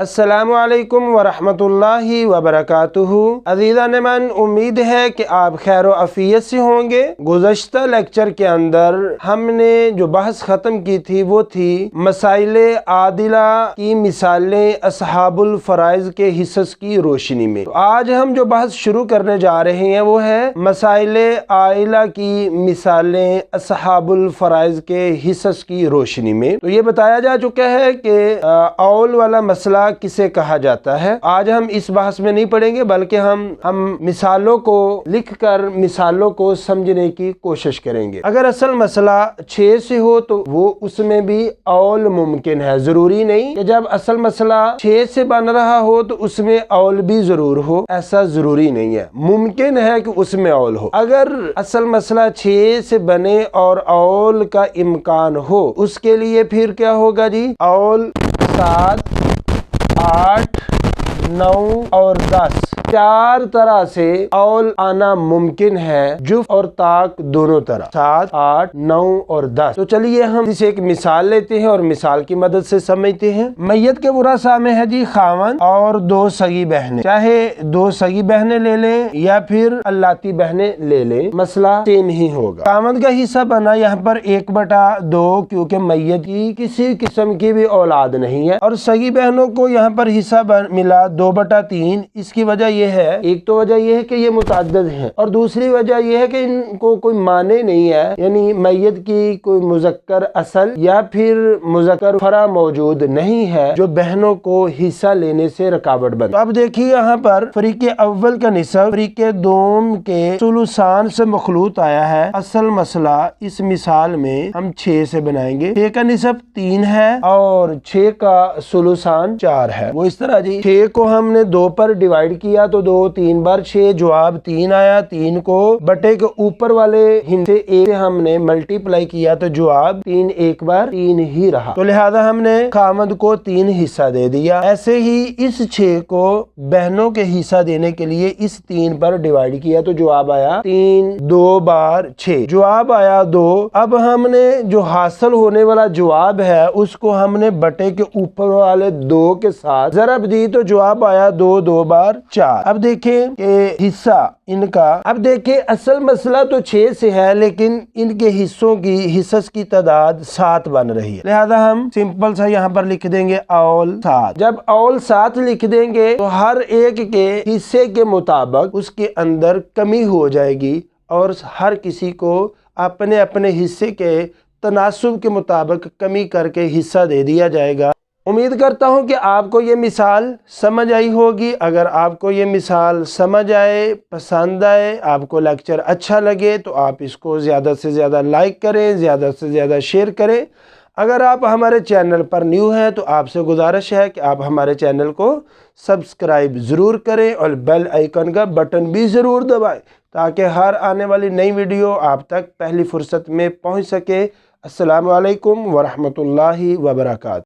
السلام علیکم ورحمۃ اللہ وبرکاتہ۔ عزیزان من، امید ہے کہ آپ خیر و عافیت سے ہوں گے۔ گزشتہ لیکچر کے اندر ہم نے جو بحث ختم کی تھی وہ تھی مسائل عادلہ کی مثالیں اصحاب الفرائض کے حصص کی روشنی میں۔ تو آج ہم جو بحث شروع کرنے جا رہے ہیں وہ ہے مسائل عائلہ کی مثالیں اصحاب الفرائض کے حصص کی روشنی میں۔ تو یہ بتایا جا چکا ہے کہ اول والا مسئلہ کسے کہا جاتا ہے۔ آج ہم اس بحث میں نہیں پڑھیں گے بلکہ ہم مثالوں کو لکھ کر مثالوں کو سمجھنے کی کوشش کریں گے۔ اگر اصل مسئلہ 6 سے ہو تو وہ اس میں بھی اول ممکن ہے، ضروری نہیں کہ جب اصل مسئلہ 6 سے بن رہا ہو تو اس میں اول بھی ضرور ہو، ایسا ضروری نہیں ہے، ممکن ہے کہ اس میں اول ہو۔ اگر اصل مسئلہ 6 سے بنے اور اول کا امکان ہو، اس کے لیے پھر کیا ہوگا جی؟ اول 7، 8، 9 اور 10 4 طرح سے اول آنا ممکن ہے، جفت اور طاق دونوں طرح، 7، 8، 9 اور 10۔ تو چلیے ہم اسے ایک مثال لیتے ہیں اور مثال کی مدد سے سمجھتے ہیں۔ میت کے ورثاء میں ہے جی خاوند اور 2 سگی بہنیں، چاہے 2 سگی بہنیں لے لیں یا پھر الاتی بہنیں لے لیں، مسئلہ سیم ہی ہوگا۔ خاوند کا حصہ بنا یہاں پر 1/2 کیونکہ میت کی کسی قسم کی بھی اولاد نہیں ہے، اور سگی بہنوں کو یہاں پر حصہ ملا 2/3۔ اس کی وجہ یہ ہے، ایک تو وجہ یہ ہے کہ یہ متعدد ہیں، اور دوسری وجہ یہ ہے کہ ان کو کوئی معنی نہیں ہے، یعنی میت کی کوئی مذکر اصل یا پھر مذکر فرع موجود نہیں ہے جو بہنوں کو حصہ لینے سے رکاوٹ بنے۔ تو اب دیکھیے یہاں پر فریق اول کا نصف فریق دوم کے ثلثان سے مخلوط آیا ہے۔ اصل مسئلہ اس مثال میں ہم 6 سے بنائیں گے۔ 6 کا نصف 3 ہے اور 6 کا ثلثان 4 ہے۔ وہ اس طرح جی، 6 کو ہم نے 2 پر ڈیوائیڈ کیا تو 2 3 بار 6، جواب 3 آیا۔ 3 کو بٹے کے اوپر والے ہندسے 1 سے ہم نے ملٹی پلائی کیا تو جواب 3 ایک بار 3 ہی رہا، تو لہذا ہم نے خامد کو 3 حصہ دے دیا۔ ایسے ہی اس 6 کو بہنوں کے حصہ دینے کے لیے اس 3 پر ڈیوائیڈ کیا تو جواب آیا 3 2 بار 6، جواب آیا 2۔ اب ہم نے جو حاصل ہونے والا جواب ہے اس کو ہم نے بٹے کے اوپر والے 2 کے ساتھ ضرب دی تو جواب آیا 2 2 بار 4۔ اب دیکھیں کہ حصہ ان کا، اب دیکھیں اصل مسئلہ تو 6 سے ہے لیکن ان کے حصص کی تعداد 7 بن رہی ہے، لہذا ہم سمپل سا یہاں پر لکھ دیں گے اول 7۔ جب اول 7 لکھ دیں گے تو ہر ایک کے حصے کے مطابق اس کے اندر کمی ہو جائے گی اور ہر کسی کو اپنے اپنے حصے کے تناسب کے مطابق کمی کر کے حصہ دے دیا جائے گا۔ امید کرتا ہوں کہ آپ کو یہ مثال سمجھ آئی ہوگی۔ اگر آپ کو یہ مثال سمجھ آئے، پسند آئے، آپ کو لیکچر اچھا لگے تو آپ اس کو زیادہ سے زیادہ لائک کریں، زیادہ سے زیادہ شیئر کریں۔ اگر آپ ہمارے چینل پر نیو ہیں تو آپ سے گزارش ہے کہ آپ ہمارے چینل کو سبسکرائب ضرور کریں اور بیل آئیکن کا بٹن بھی ضرور دبائیں تاکہ ہر آنے والی نئی ویڈیو آپ تک پہلی فرصت میں پہنچ سکے۔ السلام علیکم ورحمۃ اللہ وبرکاتہ۔